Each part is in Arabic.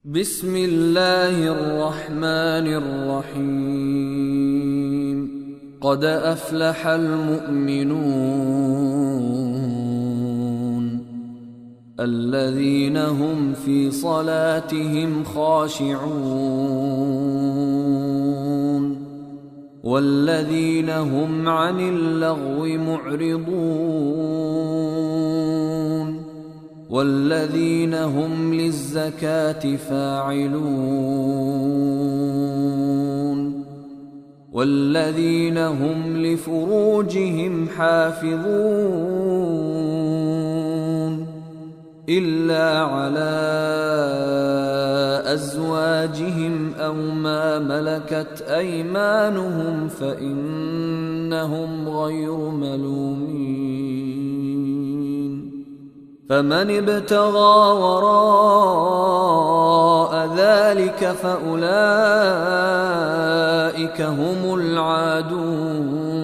بسم الله الرحمن الرحيم. قد أفلح المؤمنون الذين هم في صلاتهم خاشعون والذين هم عن اللغو معرضون والذين هم للزكاة فاعلون والذين هم لفروجهم حافظون إلا على أزواجهم أو ما ملكت أيمانهم فإنهم غير ملومين. فمن ابتغى وراء ذلك فأولئك هم العادون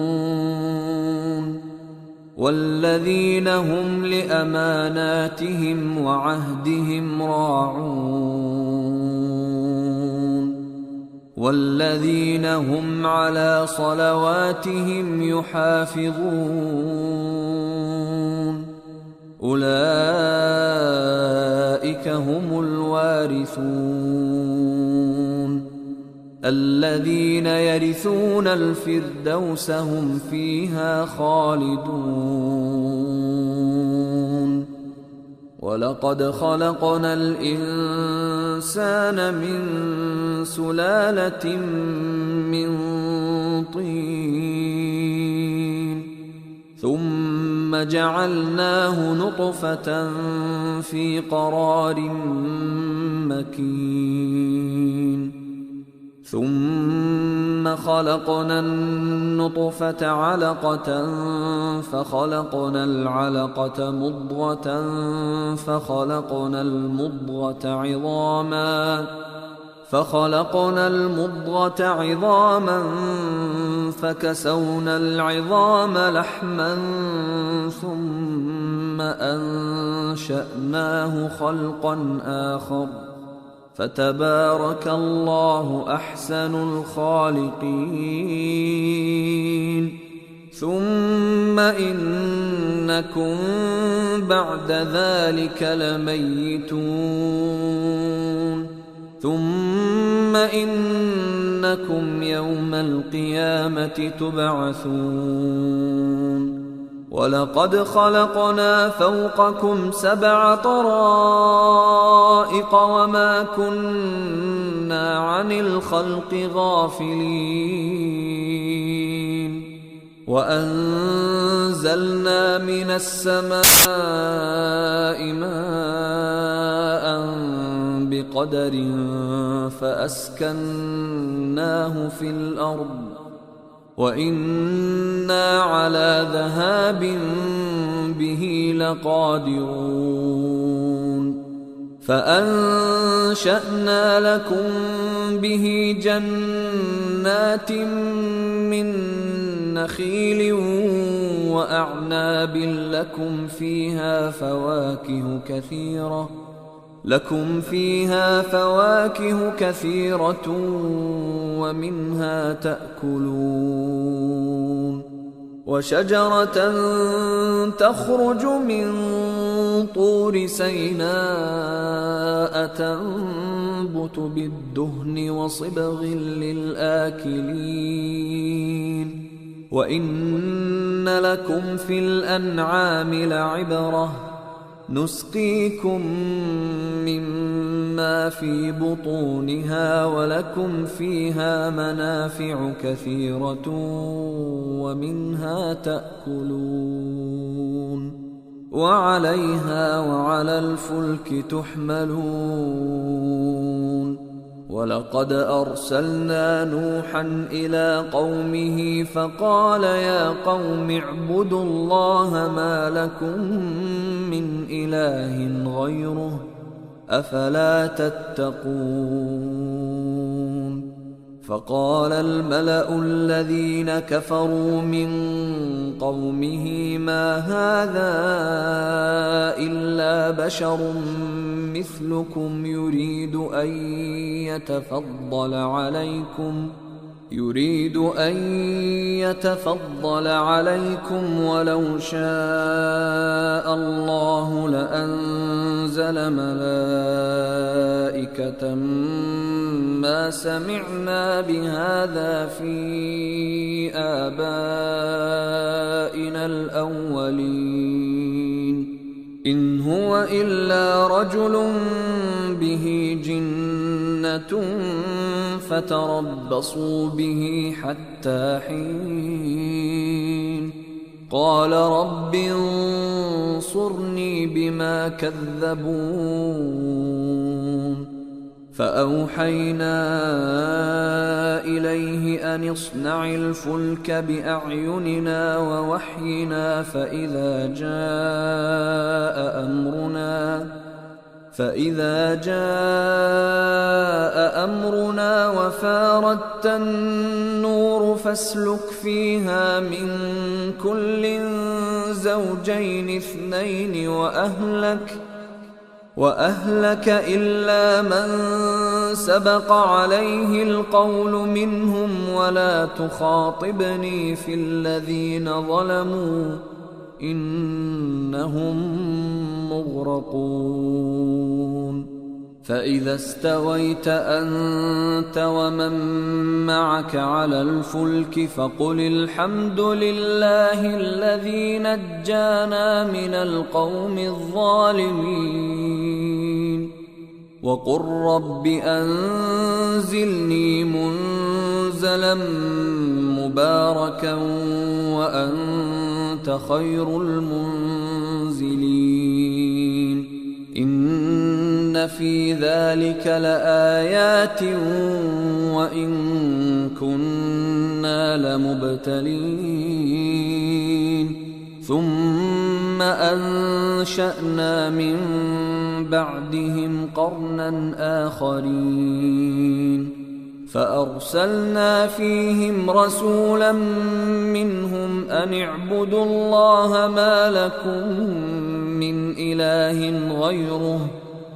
والذين هم لأماناتهم وعهدهم راعون والذين هم على صلواتهم يحافظون أولئك هم الوارثون الذين يرثون الفردوس هم فيها خالدون. ولقد خلقنا الإنسان من سلالة من طين ثم جعلناه نطفة في قرار مكين ثم خلقنا النطفة علقة فخلقنا العلقة مضغة فخلقنا المضغة عظاما فكسونا العظام لحما ثم أنشأناه خلقا آخر فتبارك الله أحسن الخالقين. ثم إنكم بعد ذلك لميتون ثم إنكم يوم القيامة تبعثون. ولقد خلقنا فوقكم 7 طرائق وما كنا عن الخلق غافلين وأنزلنا من السماء ماء بقدر فأسكناه في الأرض وإنا على ذهاب به لقادرون. فأنشأنا لكم به جنات من نخيل وأعناب لكم فيها فواكه كثيرة ومنها تأكلون. وشجرة تخرج من طور سيناء تنبت بالدهن وصبغ للآكلين وإن لكم في الأنعام لعبرة نسقيكم مما في بطونها ولكم فيها منافع كثيرة ومنها تأكلون وعليها وعلى الفلك تحملون. ولقد أرسلنا نوحا إلى قومه فقال يا قوم اعبدوا الله ما لكم من إله غيره أفلا تتقون. فقال الملأ الذين كفروا من قومه ما هذا إلا بشر مثلكم يريد أن يتفضل عليكم ولو شاء الله لأنزل ملائكة ما سمعنا بهذا في آبائنا الأولين إن هو إلا رجل به جنة فتربصوا به حتى حين قال رب انصرني بما كذبون فأوحينا إليه أن اصنع الفلك بأعيننا ووحينا فإذا جاء أمرنا وفاردت النور فاسلك فيها من كل زوجين اثنين وأهلك إلا من سبق عليه القول منهم ولا تخاطبني في الذين ظلموا إنهم مغرقون فإذا استويت أنت ومن معك على الفلك فقل الحمد لله الذي نجانا من القوم الظالمين وقل رب أنزلني منزلا مباركا وأنت خير المنزلين إن في ذلك لآيات وإن كنا لمبتلين ثم أنشأنا من بعدهم قرنا آخرين فأرسلنا فيهم رسولا منهم أن اعبدوا الله ما لكم من إله غيره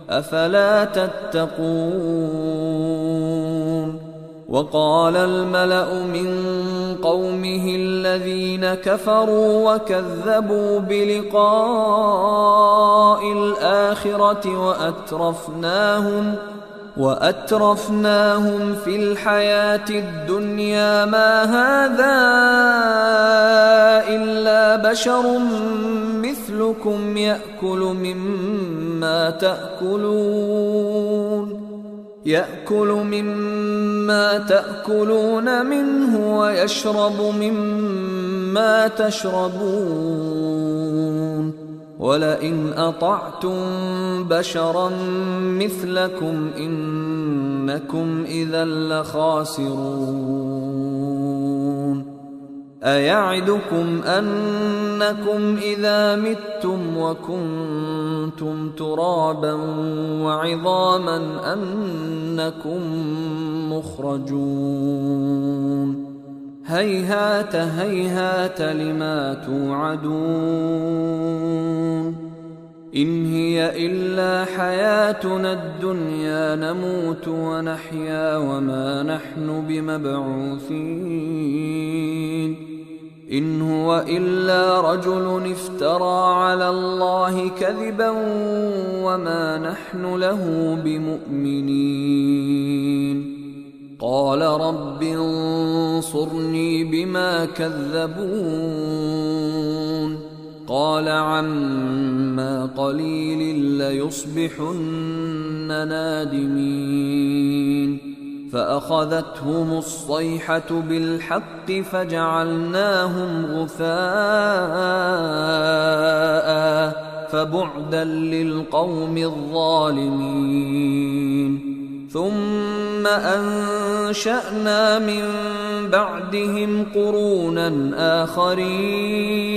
أفلا تتقون وقال الملأ من قومه الذين كفروا وكذبوا بلقاء الآخرة وأترفناهم في الحياة الدنيا ما هذا إلا بشر مثلكم يأكل مما تأكلون منه ويشرب مما تشربون ولئن أطعتم بشرا مثلكم إنكم إذا لخاسرون أيعدكم أنكم إذا متم وكنتم ترابا وعظاما أنكم مخرجون هيهات هيهات لما توعدون إن هي إلا حياتنا الدنيا نموت ونحيا وما نحن بمبعوثين إن هو إلا رجل افترى على الله كذبا وما نحن له بمؤمنين قال رب انصرني بما كذبون قال عما قليل ليصبحن نادمين فأخذتهم الصيحة بالحق فجعلناهم غثاء فبعدا للقوم الظالمين ثم أنشأنا من بعدهم قرونا آخرين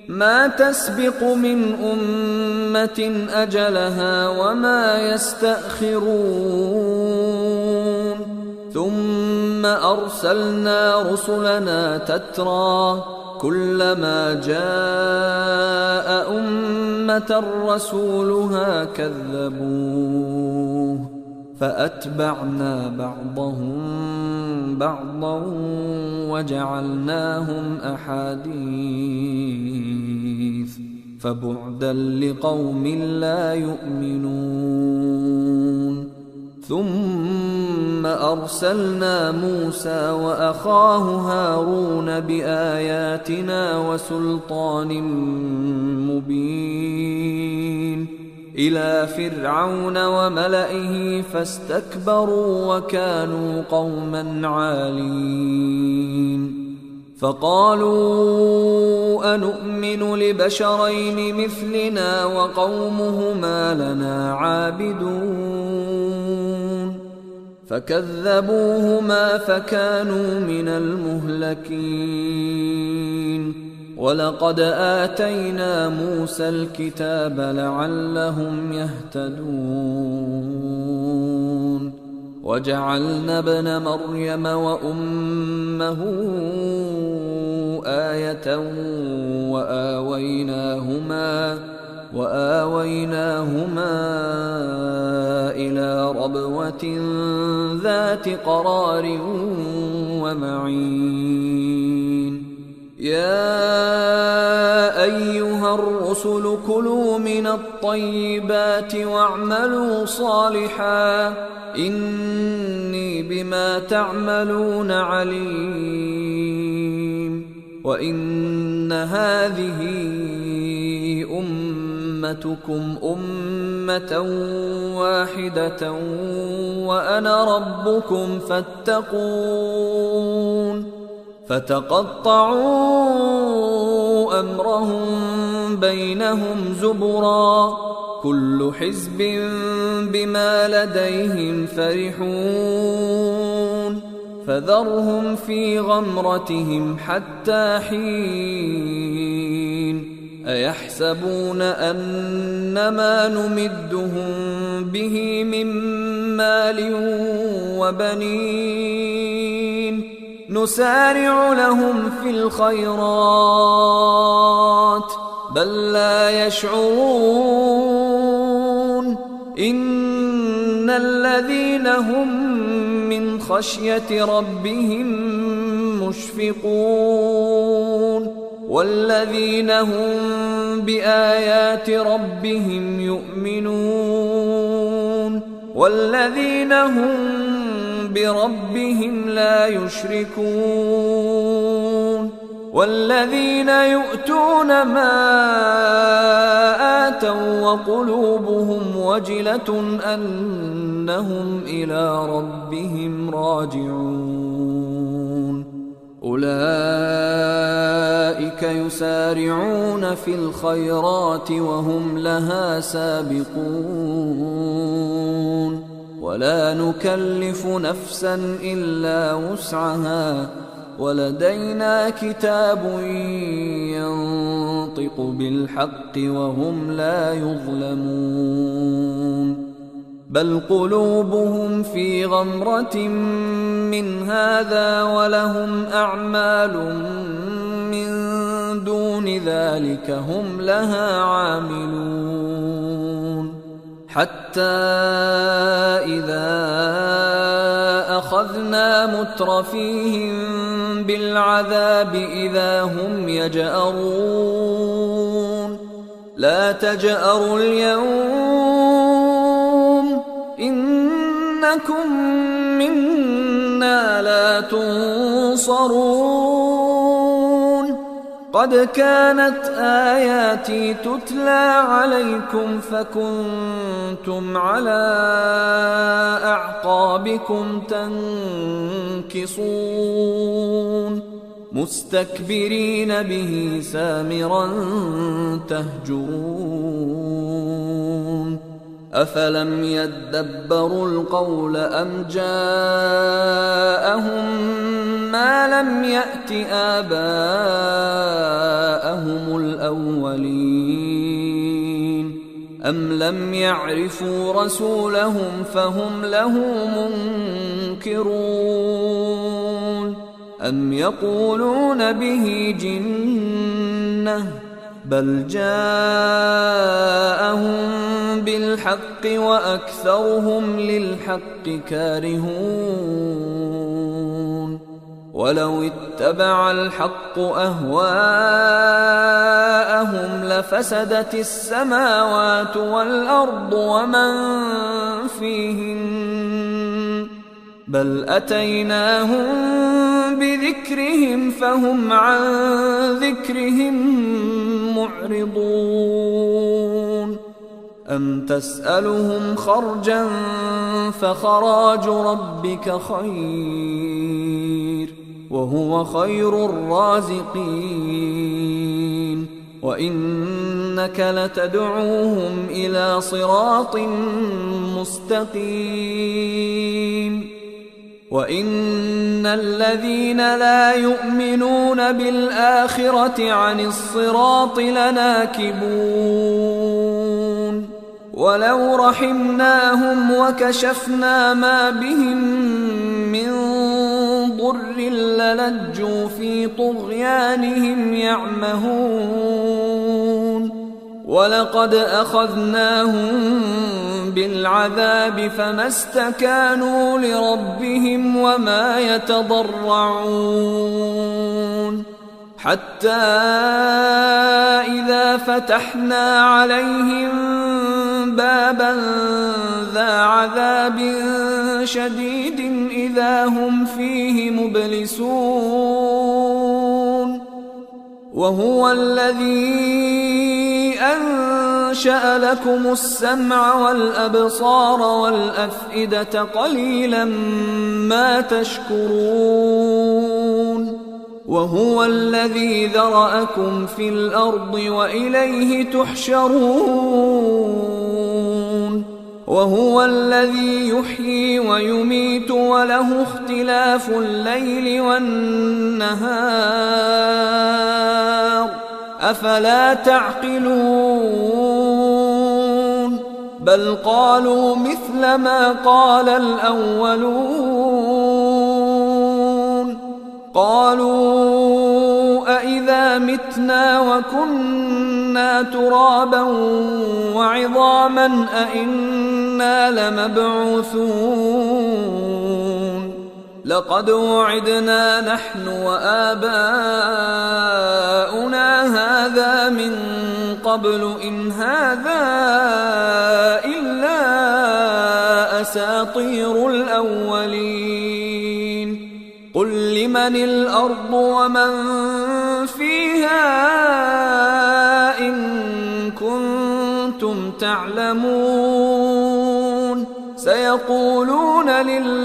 ما تسبق من أمة أجلها وما يستأخرون ثم أرسلنا رسلنا تترى كلما جاء أمة رسولها كذبوه فأتبعنا بعضهم بعضا وجعلناهم أحاديث فبعدا لقوم لا يؤمنون. ثم أرسلنا موسى وأخاه هارون بآياتنا وسلطان مبين إلى فرعون وملئه فاستكبروا وكانوا قوما عالين. فقالوا أنؤمن لبشرين مثلنا وقومهما لنا عابدون فكذبوهما فكانوا من المهلكين. ولقد آتينا موسى الكتاب لعلهم يهتدون وجعلنا ابن مريم وأمه آية وآويناهما إلى ربوة ذات قرار ومعين. يا أيها الرسل كلوا من الطيبات واعملوا صالحا إني بما تعملون عليم. وإن هذه أمتكم أمة واحدة وأنا ربكم فاتقون. فتقطعوا أمرهم بينهم زبرا كل حزب بما لديهم فرحون. فذرهم في غمرتهم حتى حين. أيحسبون أنما نمدهم به من مال وبنين نسارع لهم في الخيرات بل لا يشعرون. إن الذين هم من خشية ربهم مشفقون والذين هم بآيات ربهم يؤمنون والذين هم بربهم لا يشركون والذين يؤتون ما آتوا وقلوبهم وجلة أنهم إلى ربهم راجعون. أولئك يسارعون في الخيرات وهم لها سابقون ولا نكلف نفسا إلا وسعها ولدينا كتاب ينطق بالحق وهم لا يظلمون. بل قلوبهم في غمرة من هذا ولهم أعمال من دون ذلك هم لها عاملون. حتى إذا أخذنا مترفيهم بالعذاب إذا هم يجأرون. لا تجأروا اليوم إنكم منا لا تنصرون. قد كانت آياتي تتلى عليكم فكنتم على أعقابكم تنكصون مستكبرين به سامرا تهجرون. أفلم يدبروا القول أم جاءهم ما لم يأت آباءهم الأولين أم لم يعرفوا رسولهم فهم له منكرون أم يقولون به جنة بل جاءهم بالحق وأكثرهم للحق كارهون ولو اتبع الحق أهواءهم لفسدت السماوات والأرض ومن فيهن بل أتيناهم بذكرهم فهم عن ذكرهم معرضون أم تسألهم خرجا فخراج ربك خير وهو خير الرازقين وإنك لتدعوهم إلى صراط مستقيم وإن الذين لا يؤمنون بالآخرة عن الصراط لناكبون ولو رحمناهم وكشفنا ما بهم من ضر للجوا في طغيانهم يعمهون ولقد أخذناهم بالعذاب فما استكانوا لربهم وما يتضرعون حتى إذا فتحنا عليهم بابا ذا عذاب شديد إذا هم فيه مبلسون وهو الذي أنشأ لكم السمع والأبصار والأفئدة قليلا ما تشكرون وهو الذي ذرأكم في الأرض وإليه تحشرون وهو الذي يحيي ويميت وله اختلاف الليل والنهار أفلا تعقلون بل قالوا مثل ما قال الأولون قالوا أإذا متنا وكنا ترابا وعظاما أإنا لمبعوثون لقد وعدنا نحن وآباؤنا هذا من قبل إن هذا إلا أساطير الأولين قل لمن الأرض ومن فيها إن كنتم تعلمون سيقولون لله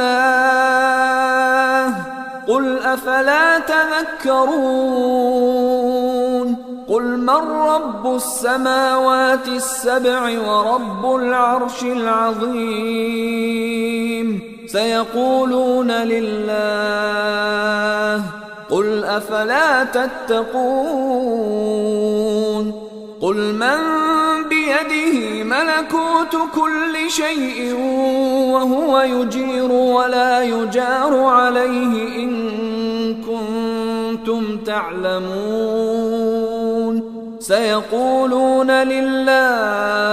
قل أفلا تذكرون قل من رب السماوات السبع ورب العرش العظيم سيقولون لله قل أفلا تتقون قل من بيده ملكوت كل شيء وهو يجير ولا يجار عليه إن كنتم تعلمون سيقولون لله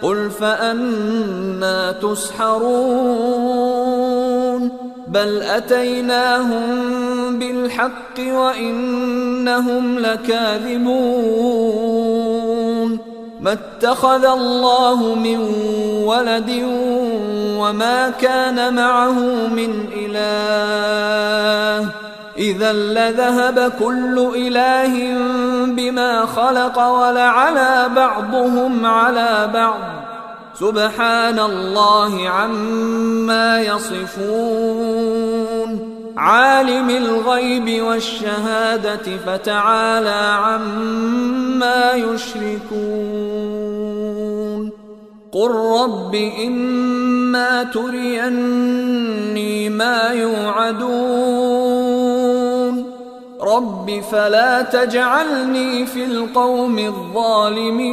قل فأنى تسحرون بل أتيناهم بالحق وإنهم لكاذبون ما اتخذ الله من ولد وما كان معه من إله إذا لذهب كل إله بما خلق ولعلى بعضهم على بعض سبحان الله عما يصفون عالم الغيب والشهادة فتعالى عما يشركون قل رب إما تريني ما يوعدون رب فلا تجعلني في القوم الظالمين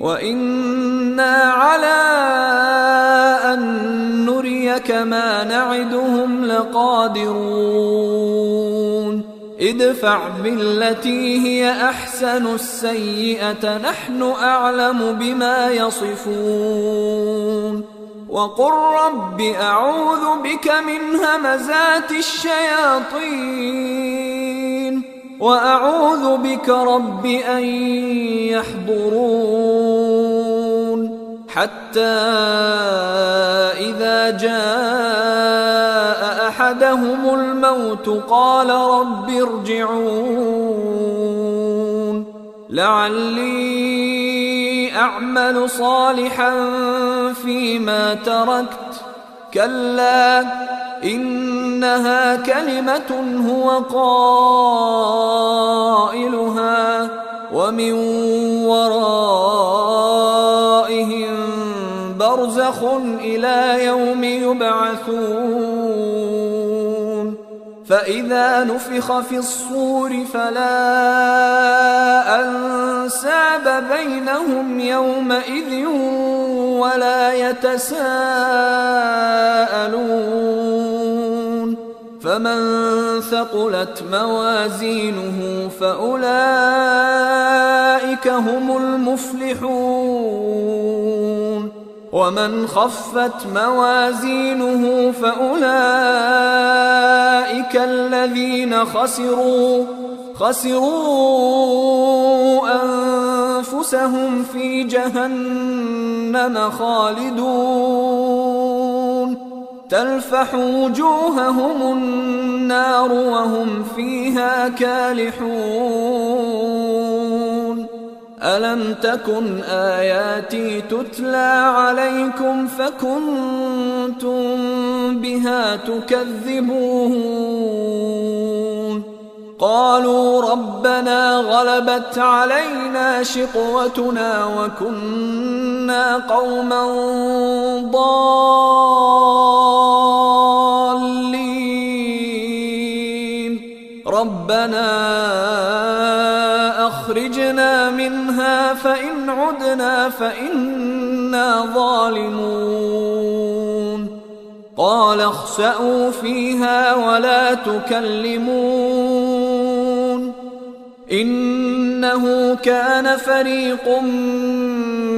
وإنا على أن نريك ما نعدهم لقادرون ادفع بالتي هي أحسن السيئة نحن أعلم بما يصفون وقل رب أعوذ بك من همزات الشياطين وأعوذ بك رب أن يحضرون حتى إذا جاء أحدهم الموت قال رب ارجعون لعلي أعمل صالحا فيما تركت كلا إنها كلمة هو قائلها ومن ورائهم برزخ إلى يوم يبعثون فإذا نفخ في الصور فلا أنساب بينهم يومئذ ولا يتساءلون فمن ثقلت موازينه فأولئك هم المفلحون ومن خفت موازينه فأولئك الذين خسروا أنفسهم في جهنم خالدون تلفح وجوههم النار وهم فيها كالحون ألم تكن آياتي تتلى عليكم فكنتم بها تكذبون قالوا ربنا غلبت علينا شقوتنا وكنا قوما ضالين ربنا أخرجنا منها فإن عدنا فإنا ظالمون قال اخسئوا فيها ولا تكلمون إنه كان فريق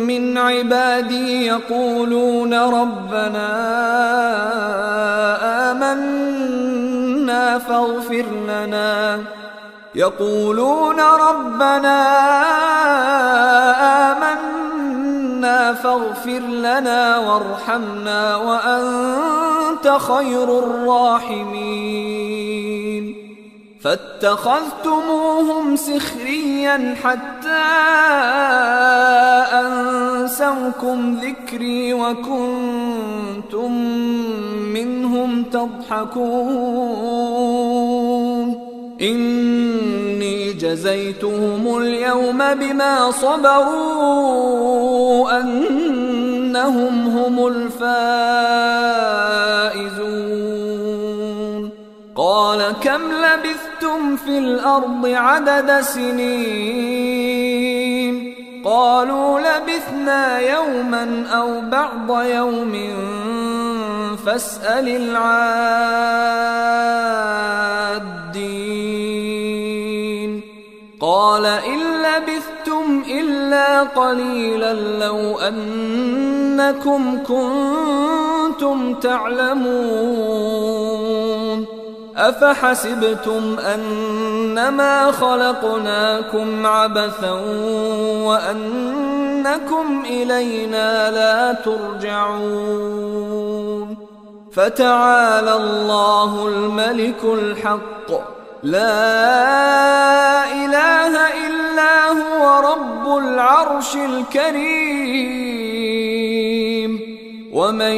من عبادي يقولون ربنا آمنا فاغفر لنا وارحمنا وأنت خير الراحمين فاتخذتموهم سخريا حتى أنسوكم ذكري وكنتم منهم تضحكون إني جزيتهم اليوم بما صبروا أنهم هم الفائزون قال كم لبثتم في الأرض عدد سنين قالوا لبثنا يوما أو بعض يوم فاسأل العادين قال إن لبثتم إلا قليلا لو أنكم كنتم تعلمون أفحسبتم أنما خلقناكم عبثا وأنكم إلينا لا ترجعون فتعالى الله الملك الحق لا إله إلا هو رب العرش الكريم ومن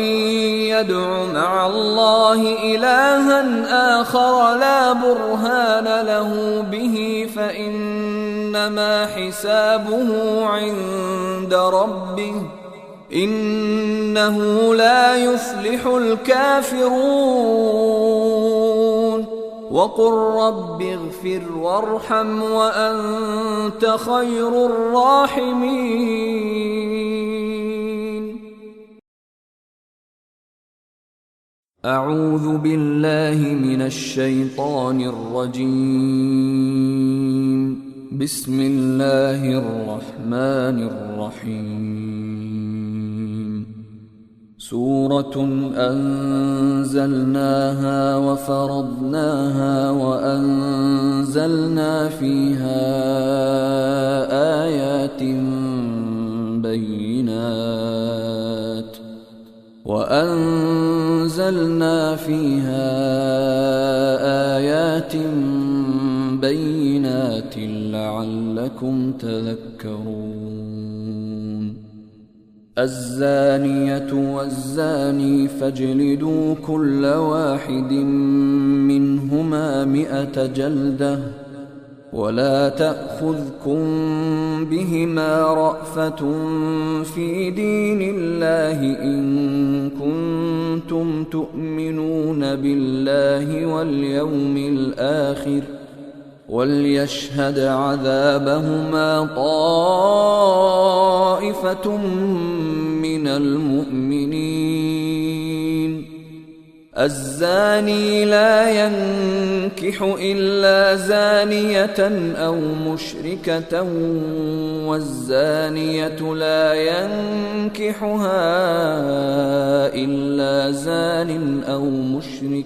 يدع مع الله إلها آخر لا برهان له به فإنما حسابه عند ربه إنه لا يفلح الكافرون وقل رب اغفر وارحم وأنت خير الراحمين. أعوذ بالله من الشيطان الرجيم. بسم الله الرحمن الرحيم. سورة أنزلناها وفرضناها وأنزلنا فيها آيات بينات لعلكم تذكرون. الزانية والزاني فاجلدوا كل واحد منهما 100 جلدة، ولا تأخذكم بهما رأفة في دين الله إن كنتم تؤمنون بالله واليوم الآخر، وليشهد عذابهما طائفة من المؤمنين. الزاني لا ينكح إلا زانية أو مشركة، والزانية لا ينكحها إلا زان أو مشرك،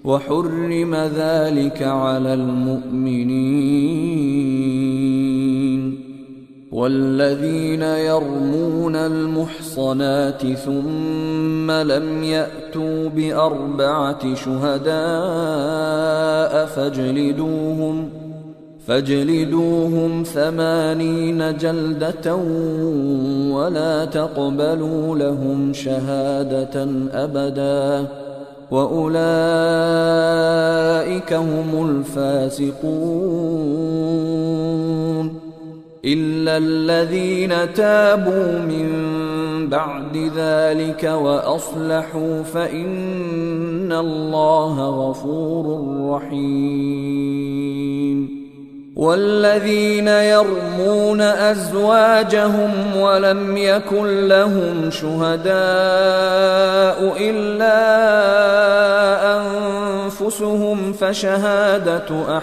وحرم ذلك على المؤمنين. والذين يرمون المحصنات ثم لم يأتوا ب4 شهداء فاجلدوهم 80 جلدة، ولا تقبلوا لهم شهادة أبدا، وأولئك هم الفاسقون. إلا الذين تابوا من بعد ذلك وأصلحوا فإن الله غفور رحيم. والذين يرمون أزواجهم ولم يكن لهم شهداء إلا أنفسهم فشهادة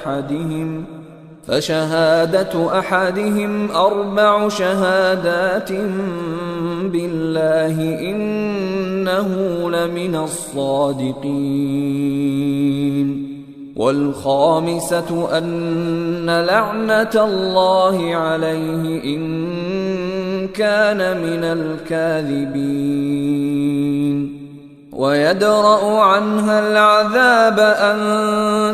أحدهم 4 شهادات بالله إنه لمن الصادقين. والخامسة أن لعنة الله عليه إن كان من الكاذبين. ويدرأ عنها العذاب أن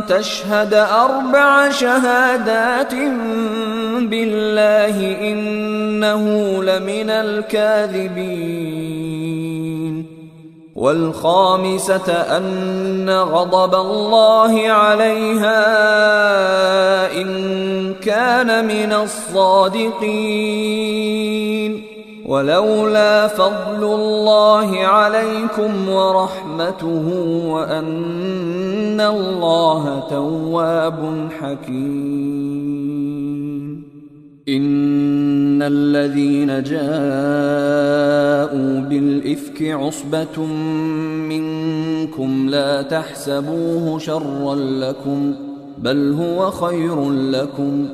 تشهد 4 شهادات بالله إنه لمن الكاذبين. والخامسة أن غضب الله عليها إن كان من الصادقين. ولولا فضل الله عليكم ورحمته وأن الله تواب حكيم. إن الذين جاءوا بالإفك عصبة منكم لا تحسبوه شرا لكم، بل هو خير لكم،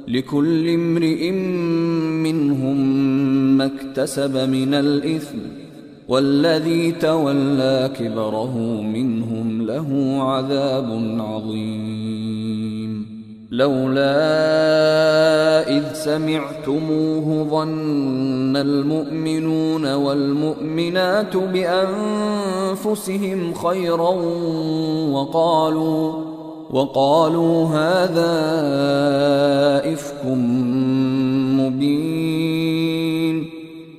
لكل امرئ منهم ما اكتسب من الإثم، والذي تولى كبره منهم له عذاب عظيم. لولا إذ سمعتموه ظن المؤمنون والمؤمنات بأنفسهم خيرا وقالوا هذا إفك مبين.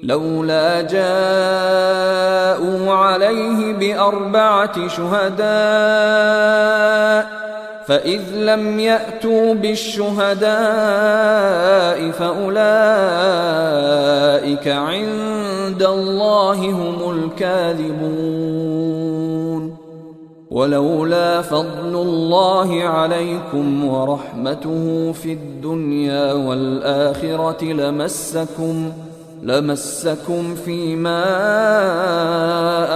لولا جاءوا عليه ب4 شهداء فإذ لم يأتوا بالشهداء فأولئك عند الله هم الكاذبون. ولولا فضل الله عليكم ورحمته في الدنيا والآخرة لمسكم فيما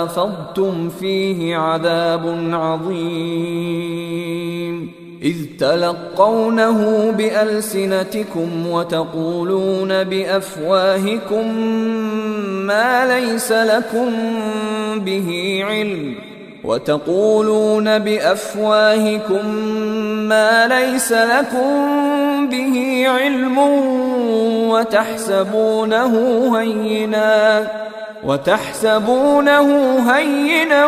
أفضتم فيه عذاب عظيم، إذ تلقونه بألسنتكم وتقولون بأفواهكم ما ليس لكم به علم وتحسبونه هينا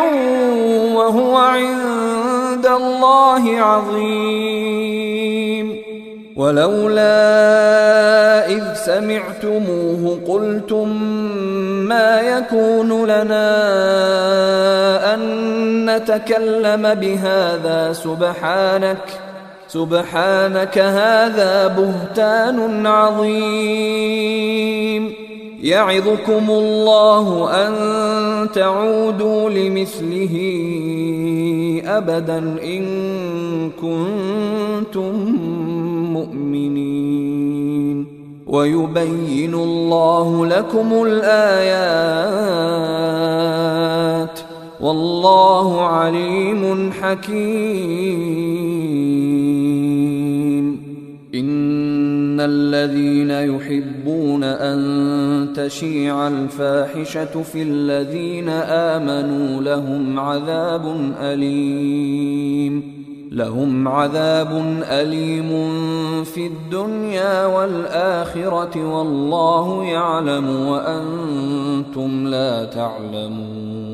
وهو عند الله عظيم. ولولا إذ سمعتموه قلتم ما يكون لنا أن نتكلم بهذا سبحانك هذا بهتان عظيم. يعظكم الله أن تعودوا لمثله أبدا إن كنتم مؤمنين، ويبين الله لكم الآيات والله عليم حكيم. إن الذين يحبون أن تشيع الفاحشة في الذين آمنوا لهم عذاب أليم في الدنيا والآخرة والله يعلم وأنتم لا تعلمون.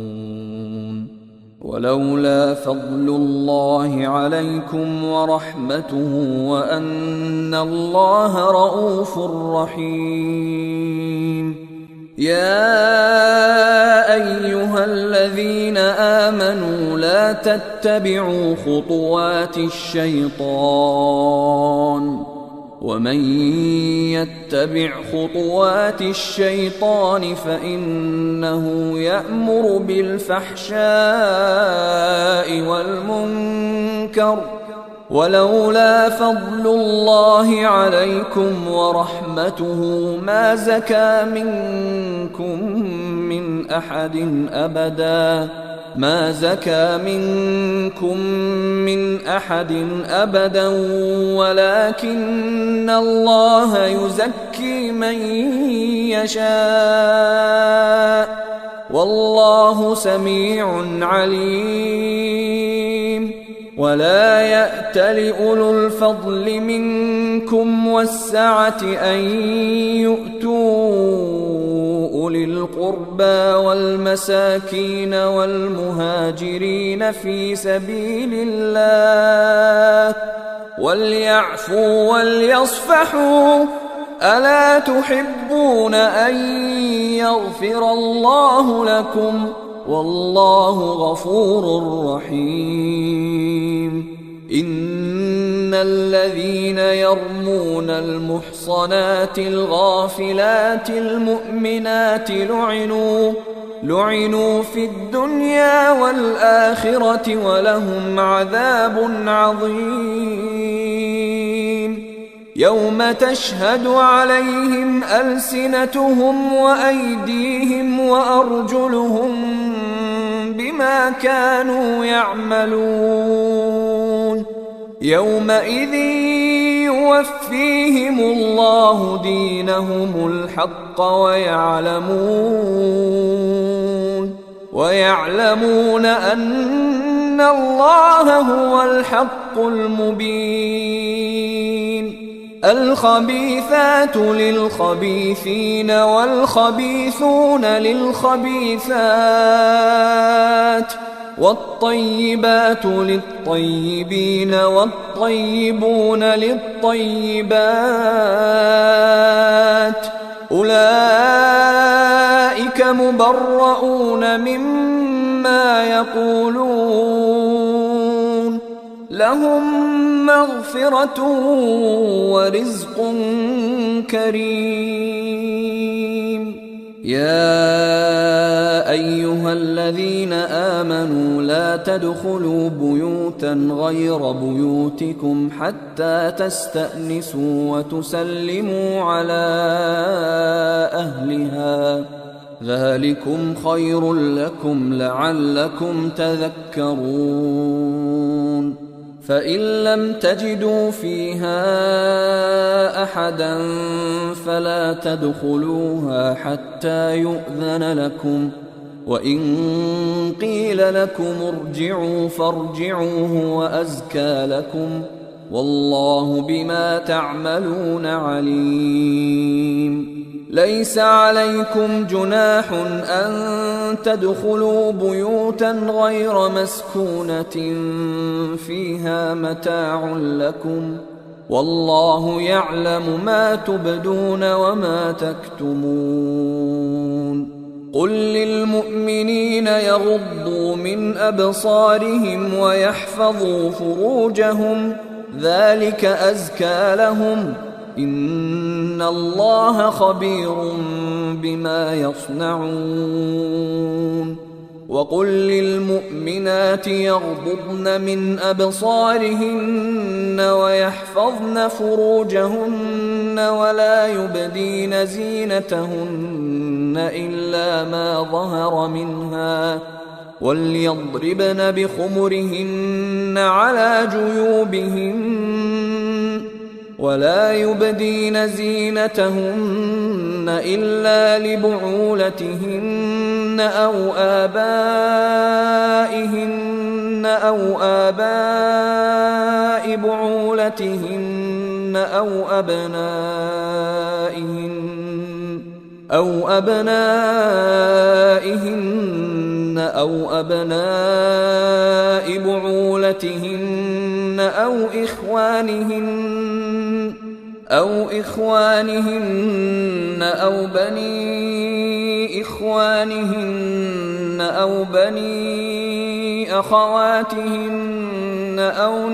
ولولا فضل الله عليكم ورحمته وأن الله رؤوف رحيم. يا أيها الذين آمنوا لا تتبعوا خطوات الشيطان، ومن يتبع خطوات الشيطان فإنه يأمر بالفحشاء والمنكر. ولولا فضل الله عليكم ورحمته ما زكى منكم من أحد أبدا ولكن الله يزكي من يشاء والله سميع عليم. ولا يأتل أولو الفضل منكم والسعة أن يؤتوا أولي القربى والمساكين والمهاجرين في سبيل الله وليعفوا وليصفحوا، ألا تحبون أن يغفر الله لكم والله غفور رحيم. إن الذين يرمون المحصنات الغافلات المؤمنات لعنوا في الدنيا والآخرة ولهم عذاب عظيم. يوم تشهد عليهم ألسنتهم وأيديهم وأرجلهم بما كانوا يعملون، يومئذ يوفيهم الله دينهم الحق ويعلمون أن الله هو الحق المبين. الخبيثات للخبيثين والخبيثون للخبيثات والطيبات للطيبين والطيبون للطيبات، أولئك مبرؤون مما يقولون، لهم مغفرة ورزق كريم. يا أيها أيها الذين آمنوا لا تدخلوا بيوتا غير بيوتكم حتى تستأنسوا وتسلموا على أهلها ذلكم خير لكم لعلكم تذكرون فإن لم تجدوا فيها أحدا فلا تدخلوها حتى يؤذن لكم وإن قيل لكم ارجعوا فارجعوا هو أزكى لكم والله بما تعملون عليم ليس عليكم جناح أن تدخلوا بيوتا غير مسكونة فيها متاع لكم والله يعلم ما تبدون وما تكتمون قل للمؤمنين يغضوا من أبصارهم ويحفظوا فروجهم ذلك أزكى لهم إن الله خبير بما يصنعون وقل للمؤمنات يغضضن من أبصارهن ويحفظن فروجهن ولا يبدين زينتهن إلا ما ظهر منها وليضربن بخمرهن على جيوبهن ولا يبدين زينتهن إلا لبعولتهن أو آباء بعولتهن أو أبنائهن أو أبناء بعولتهن أو إخوانهن أو بني إخوانهن أو بني أخواتهن أو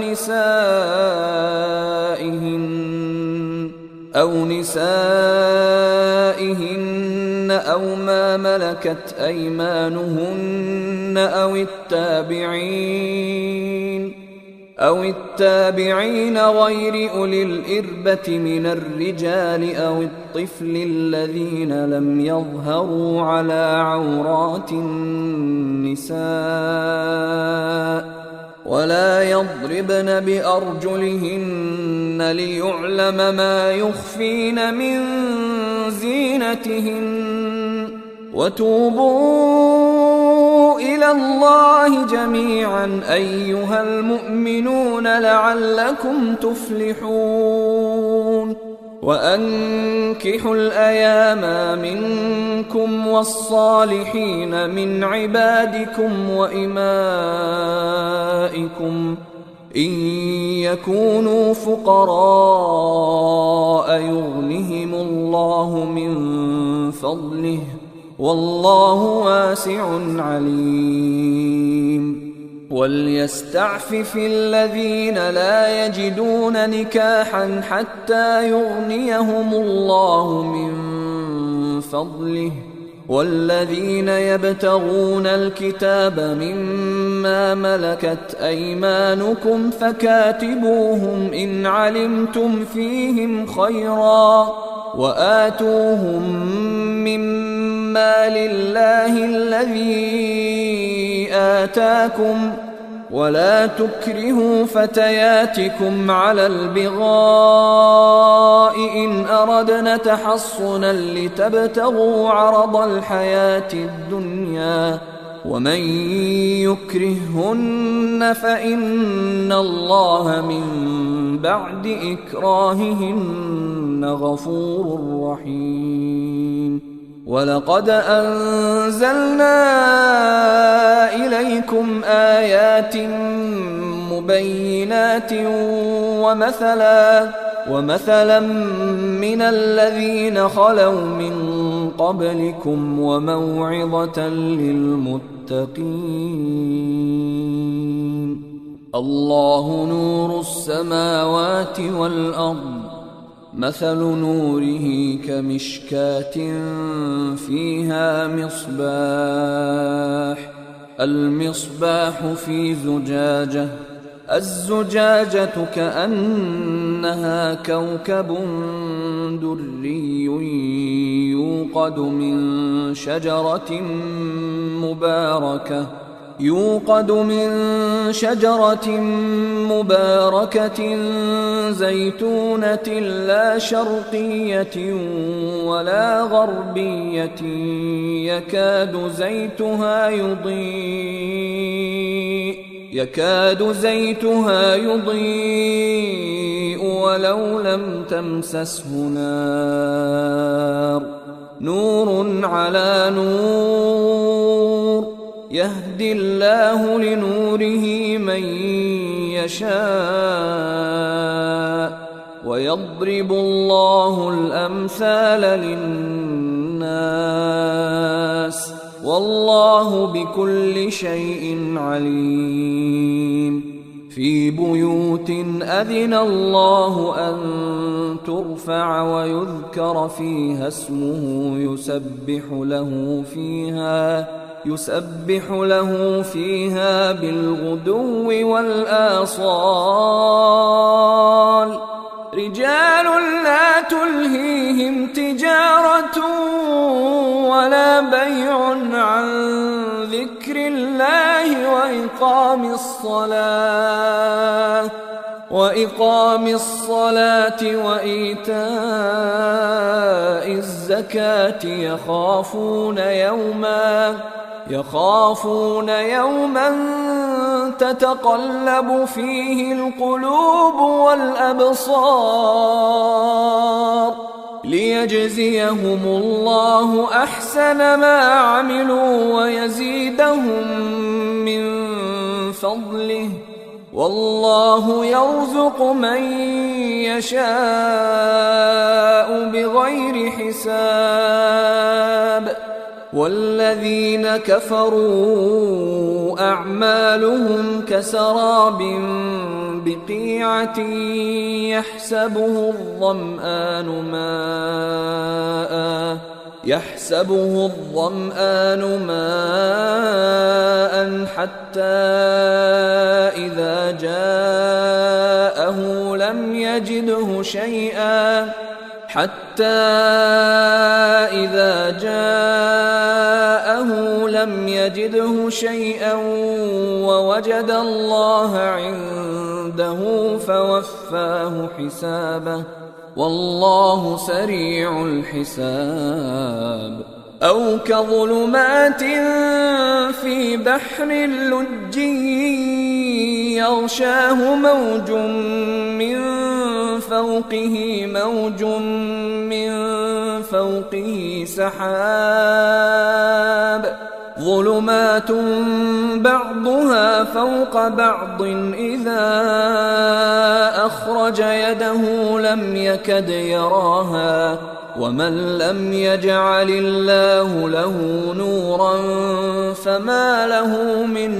نسائهن أو ما ملكت أيمانهن أو التابعين غير أولي الإربة من الرجال أو الطفل الذين لم يظهروا على عورات النساء ولا يضربن بأرجلهن ليعلم ما يخفين من زينتهن وتوبوا إلى الله جميعا أيها المؤمنون لعلكم تفلحون وأنكحوا الأيام منكم والصالحين من عبادكم وإمائكم إن يكونوا فقراء يغنهم الله من فضله والله واسع عليم وليستعفف الذين لا يجدون نكاحا حتى يغنيهم الله من فضله والذين يبتغون الكتاب مما ملكت أيمانكم فكاتبوهم إن علمتم فيهم خيرا وآتوهم مما لله الذي آتاكم ولا تكرهوا فتياتكم على البغاء إن أردنا تحصنا لتبتغوا عرض الحياة الدنيا ومن يكرههن فإن الله من بعد إكراههن غفور رحيم ولقد أنزلنا إليكم آيات مبينات ومثلا من الذين خلوا من قبلكم وموعظة للمتقين الله نور السماوات والأرض مثل نوره كمشكاة فيها مصباح، المصباح في زجاجة، الزجاجة كأنها كوكب دري يوقد من شجرة مباركة زيتونة لا شرقية ولا غربية يكاد زيتها يضيء ولو لم تمسسه نار، نور على نور، يهدي الله لنوره من يشاء، ويضرب الله الأمثال للناس، والله بكل شيء عليم. في بيوت أذن الله أن ترفع ويذكر فيها اسمه يسبح له فيها بالغدو والآصال، رجال لا تلهيهم تجارة ولا بيع عن ذكر الله وإقام الصلاة وإيتاء الزكاة، يخافون يوما تتقلب فيه القلوب والأبصار، ليجزيهم الله أحسن ما عملوا ويزيدهم من فضله، والله يرزق من يشاء بغير حساب. والذين كفروا أعمالهم كسراب بقيعة يحسبه الظمآن ماء حتى إذا جاءه لم يجده شيئا ووجد الله عنده فوفاه حسابه، والله سريع الحساب. أو كظلمات في بحر لجي يغشاه موج من فوقه سحاب، ظلمات بعضها فوق بعض إذا أخرج يده لم يكد يراها، ومن لم يجعل الله له نورا فما له من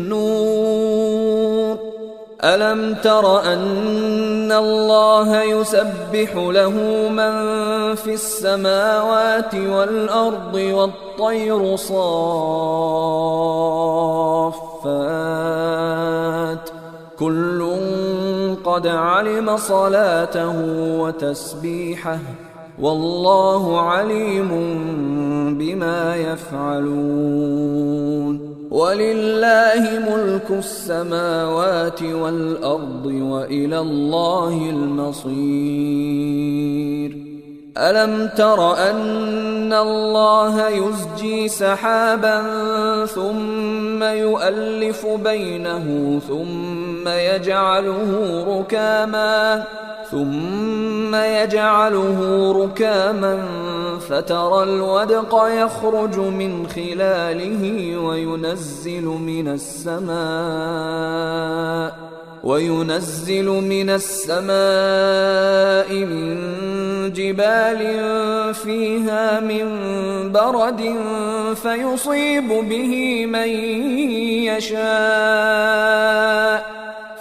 نور. ألم تر أن الله يسبح له من في السماوات والأرض والطير صافات، كل قد علم صلاته وتسبيحه، والله عليم بما يفعلون. ولله ملك السماوات والأرض وإلى الله المصير. ألم تر أن الله يزجي سحابا ثم يؤلف بينه ثم يجعله ركاما فترى الودق يخرج من خلاله وينزل من السماء من جبال فيها من برد فيصيب به من يشاء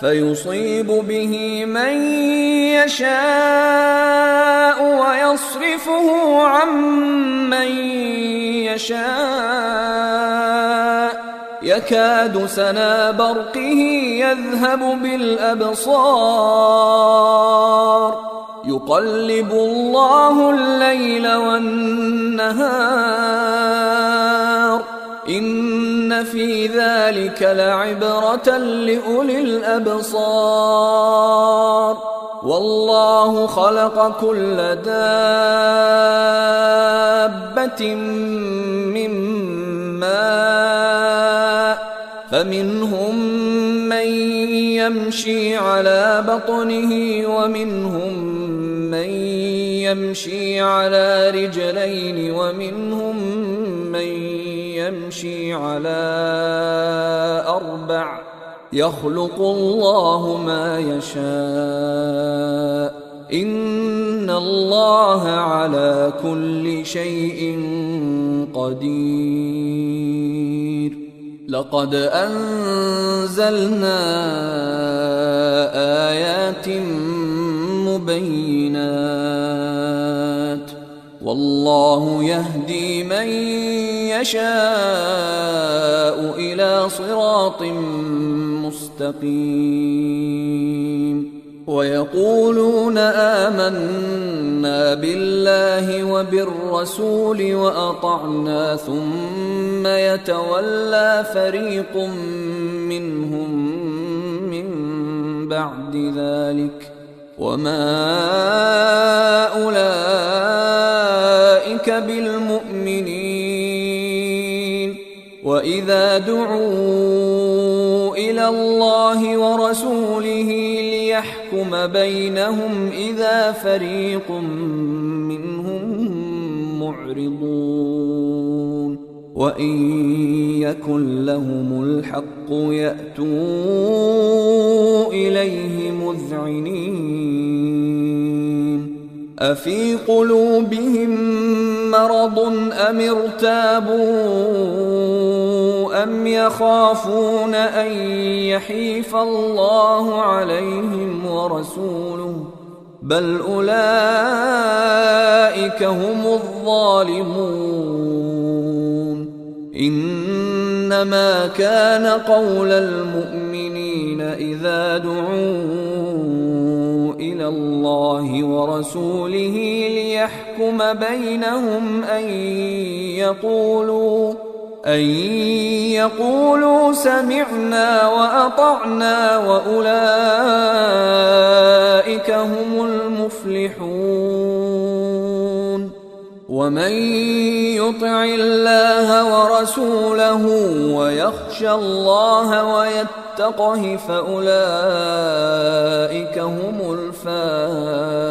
فيصيب به من يشاء ويصرفه عن من يشاء يكاد سنا برقه يذهب بالأبصار يقلب الله الليل والنهار إن في ذلك لعبرة لأولي الأبصار والله خلق كل دابة من ماء فمنهم من يمشي على بطنه ومنهم من يمشي على رجلين ومنهم من يمشي على أربع يخلق الله ما يشاء إن الله على كل شيء قدير لقد أنزلنا آيات مبينات والله يهدي من يشاء إلى صراط مستقيم ويقولون آمنا بالله وبالرسول وأطعنا ثم يتولى فريق منهم من بعد ذلك وما أولئك بالمؤمنين وإذا دعوا إلى الله ورسوله ليحكم بينهم إذا فريق منهم معرضون وإن يكن لهم الحق يأتوا إليه مذعنين أفي قلوبهم مرض أم ارتابوا أم يخافون أن يحيف الله عليهم ورسوله بل أولئك هم الظالمون إنما كان قول المؤمنين إذا دعوا إلى الله ورسوله ليحكم بينهم أن يقولوا سمعنا وأطعنا وأولئك هم المفلحون ومن يطع الله ورسوله ويخشى الله ويتقه فأولئك هم الفائزون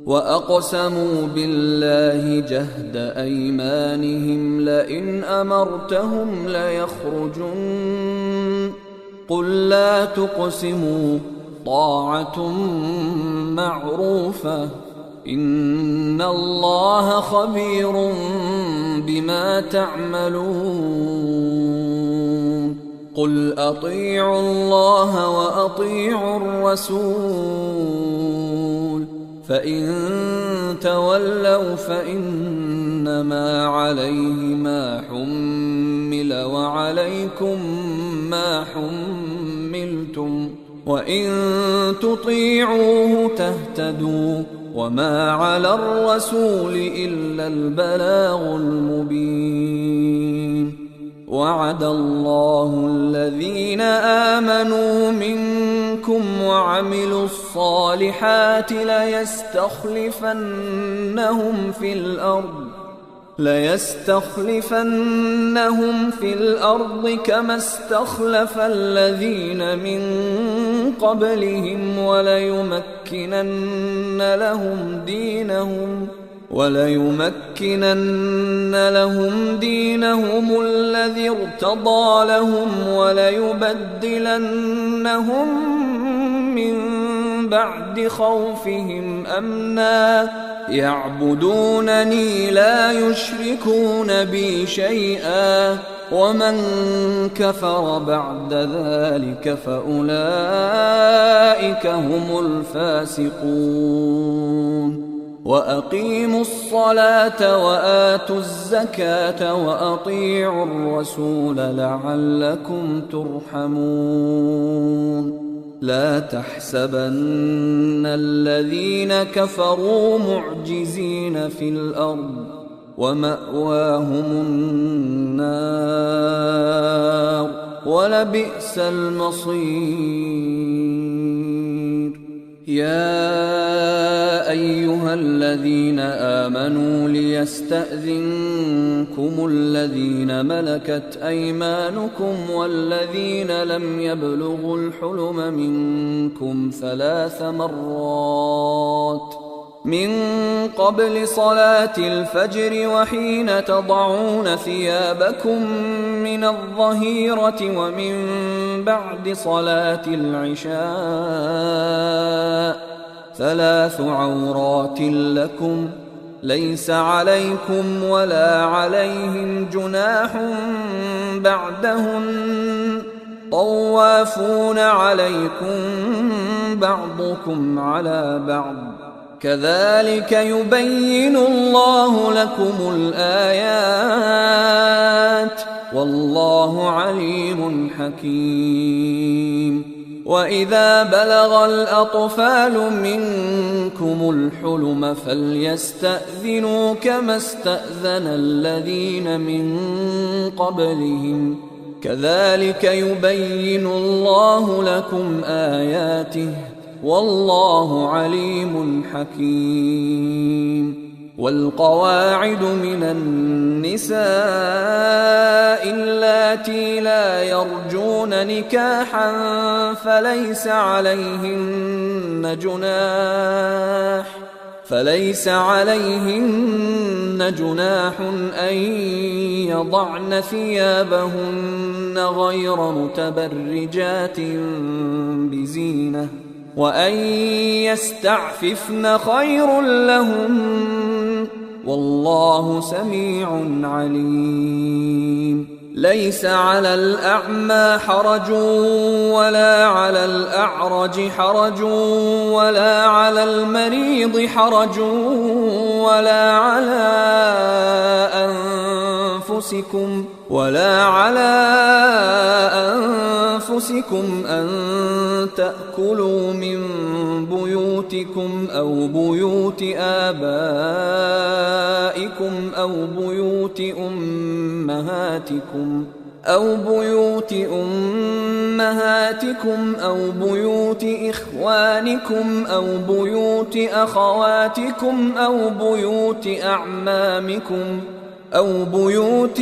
وأقسموا بالله جهد أيمانهم لئن أمرتهم ليخرجن قل لا تقسموا طاعة معروفة إن الله خبير بما تعملون قل أطيعوا الله وأطيعوا الرسول فإن تولوا فإنما عليه ما حمل وعليكم ما حملتم وإن تطيعوه تهتدوا وما على الرسول إلا البلاغ المبين وعد الله الذين آمنوا منكم وعملوا الصالحات ليستخلفنهم في الأرض كما استخلف الذين من قبلهم وليمكنن لهم دينهم الذي ارتضى لهم وليبدلنهم من بعد خوفهم أمنا يعبدونني لا يشركون بي شيئا ومن كفر بعد ذلك فأولئك هم الفاسقون وأقيموا الصلاة وآتوا الزكاة وأطيعوا الرسول لعلكم ترحمون لا تحسبن الذين كفروا معجزين في الأرض ومأواهم النار ولبئس المصير يا أيها الذين آمنوا ليستأذنكم الذين ملكت أيمانكم والذين لم يبلغوا الحلم منكم 3 مرات من قبل صلاة الفجر وحين تضعون ثيابكم من الظهيرة ومن بعد صلاة العشاء 3 عورات لكم ليس عليكم ولا عليهم جناح بعدهن طوافون عليكم بعضكم على بعض كذلك يبين الله لكم الآيات والله عليم حكيم وإذا بلغ الأطفال منكم الحلم فليستأذنوا كما استأذن الذين من قبلهم كذلك يبين الله لكم آياته والله عليم حكيم والقواعد من النساء اللاتي لا يرجون نكاحا فليس عليهن جناح أن يضعن ثيابهن غير متبرجات بزينة وأن يستعففن خير لهم والله سميع عليم ليس على الأعمى حرج ولا على الأعرج حرج ولا على المريض حرج ولا على أنفسكم أن تأكلوا من بيوتكم أو بيوت آبائكم أو بيوت أمهاتكم أو بيوت إخوانكم أو بيوت أخواتكم أو بيوت أعمامكم أو بيوت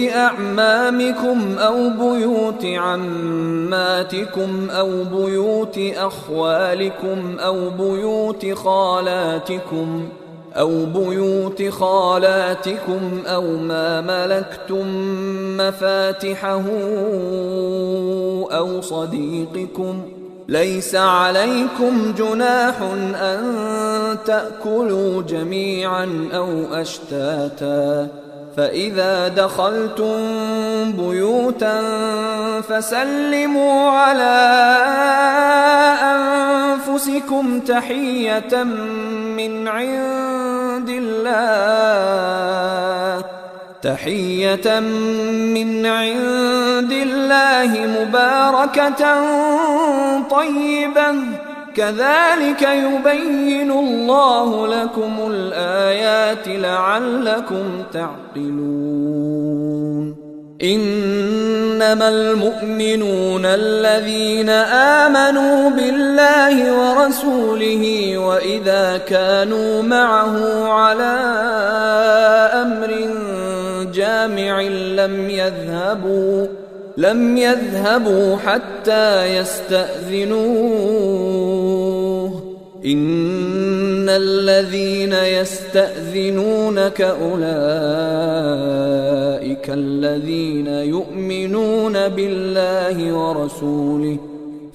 عماتكم أو بيوت أخوالكم أو بيوت خالاتكم أو ما ملكتم مفاتحه أو صديقكم ليس عليكم جناح أن تأكلوا جميعا أو أشتاتا فإذا دخلتم بيوتا فسلموا على أنفسكم تحية من عند الله مباركة طيبة كذلك يبين الله لكم الآيات لعلكم تعقلون إنما المؤمنون الذين آمنوا بالله ورسوله وإذا كانوا معه على أمر جامع لم يذهبوا حتى يستأذنوه إن الذين يستأذنونك أولئك الذين يؤمنون بالله ورسوله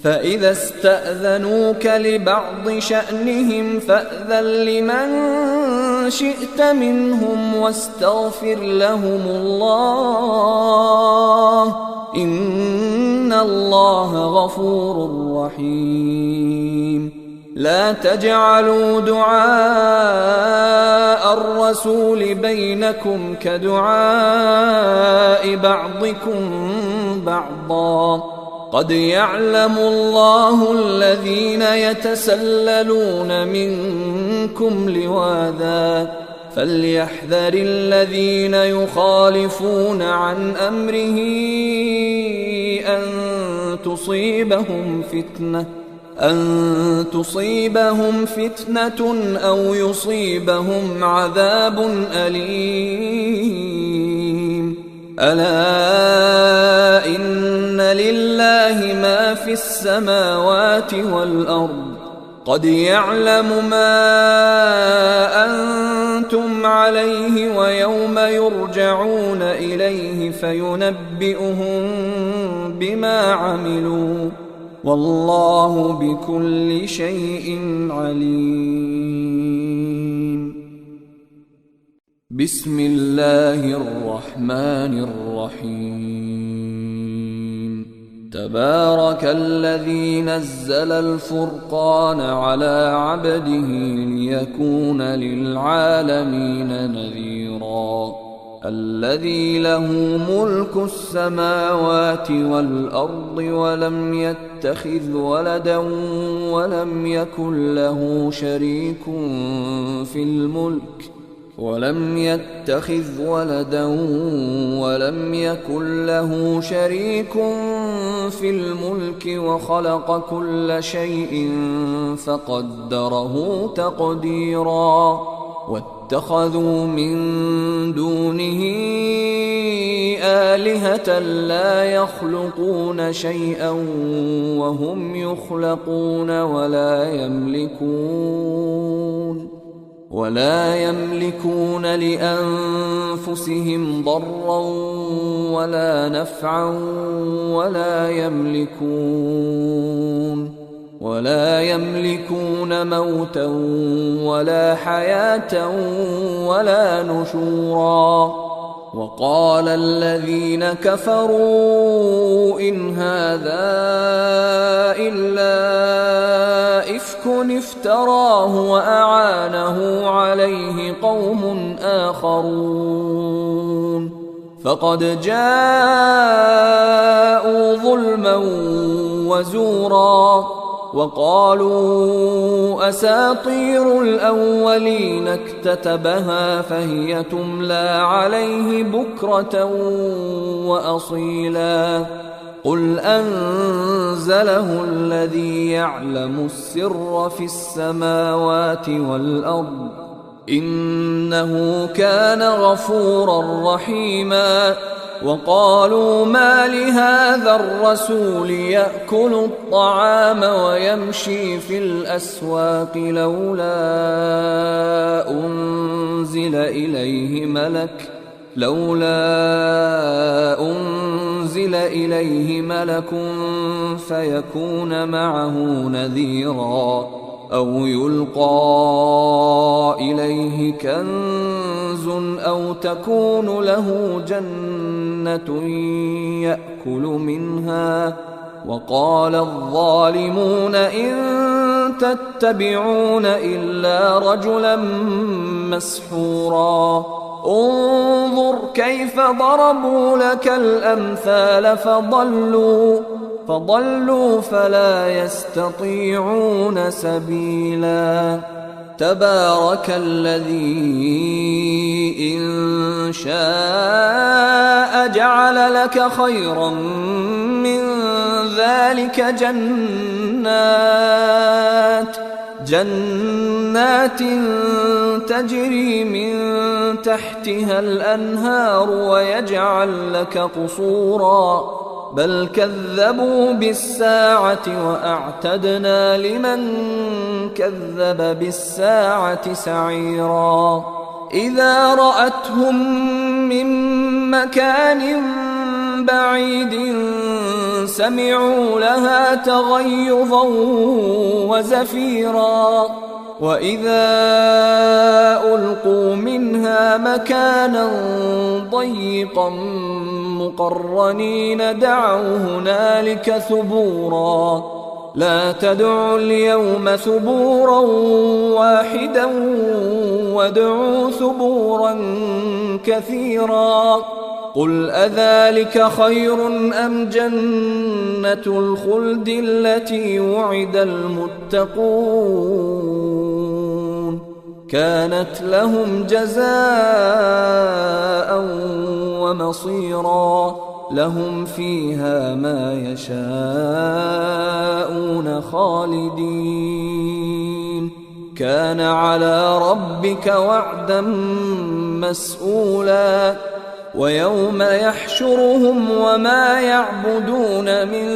فإذا استأذنوك لبعض شأنهم فأذن لمن شئت منهم واستغفر لهم الله إن الله غفور رحيم. لا تجعلوا دعاء الرسول بينكم كدعاء بعضكم بعضا قد يعلم الله الذين يتسللون منكم لواذا فليحذر الذين يخالفون عن أمره أن تصيبهم فتنة أو يصيبهم عذاب أليم. ألا إن لله ما في السماوات والأرض قد يعلم ما أنتم عليه ويوم يرجعون إليه فينبئهم بما عملوا والله بكل شيء عليم. بسم الله الرحمن الرحيم. تبارك الذي نزل الفرقان على عبده ليكون للعالمين نذيرا. الذي له ملك السماوات والأرض ولم يتخذ ولدا ولم يكن له شريك في الملك وخلق كل شيء فقدره تقديرا. واتخذوا من دونه آلهة لا يخلقون شيئا وهم يخلقون ولا يملكون لأنفسهم ضرا ولا نفعا ولا يملكون موتا ولا حياة ولا نشورا. وقال الذين كفروا إن هذا إلا إفك افتراه وأعانه عليه قوم آخرون فقد جاءوا ظلما وزورا. وقالوا أساطير الأولين اكتتبها فهي تملى عليه بكرة وأصيلا. قل أنزله الذي يعلم السر في السماوات والأرض إنه كان غفورا رحيما. وقالوا ما لهذا الرسول يأكل الطعام ويمشي في الأسواق لولا أنزل إليه ملك فيكون معه نذيرا أو يلقى إليه كنز أو تكون له جنة يأكل منها. وقال الظالمون إن تتبعون إلا رجلا مسحورا. انظر كيف ضربوا لك الأمثال فضلوا فلا يستطيعون سبيلا. تبارك الذي إن شاء جعل لك خيرا من ذلك جنات تجري من تحتها الأنهار ويجعل لك قصورا. بل كذبوا بالساعة وأعتدنا لمن كذب بالساعة سعيرا. إذا رأتهم من مكان بعيد سمعوا لها تغيظا وزفيرا وإذا ألقوا منها مكانا ضيقا مقرنين دعوا هنالك ثبورا لا تدعوا اليوم ثبورا واحدا وادعوا ثبورا كثيرا قل أذلك خير أم جنة الخلد التي وعد المتقون كانت لهم جزاء ومصيرا لهم فيها ما يشاءون خالدين كان على ربك وعدا مسئولا ويوم يحشرهم وما يعبدون من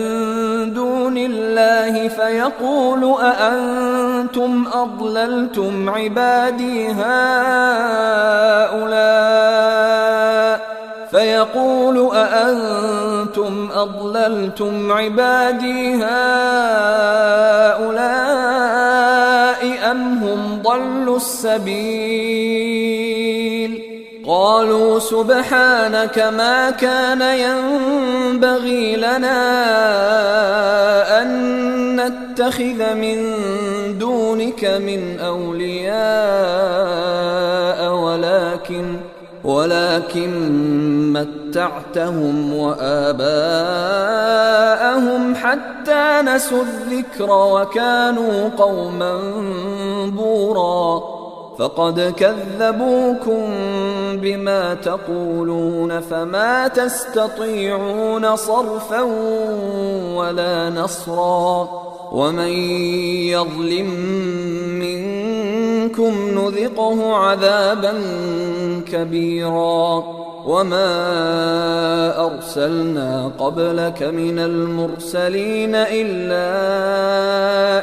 دون الله فيقول أأنتم أضللتم عبادي هؤلاء أم هم ضلوا السبيل قالوا سبحانك ما كان ينبغي لنا أن نتخذ من دونك من أولياء ولكن متعتهم وآباءهم حتى نسوا الذكر وكانوا قوما بورا فقد كذبوكم بما تقولون فما تستطيعون صرفا ولا نصرا ومن يظلم منكم نذقه عذابا كبيرا وما أرسلنا قبلك من المرسلين إلا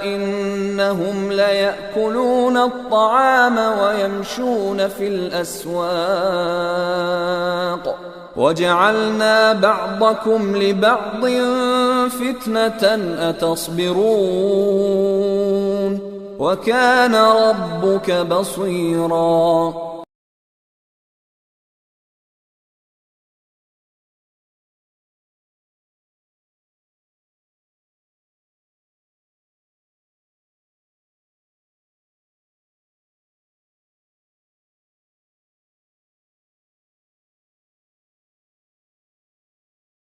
إنهم ليأكلون الطعام ويمشون في الأسواق وجعلنا بعضكم لبعض فتنة أتصبرون وكان ربك بصيرا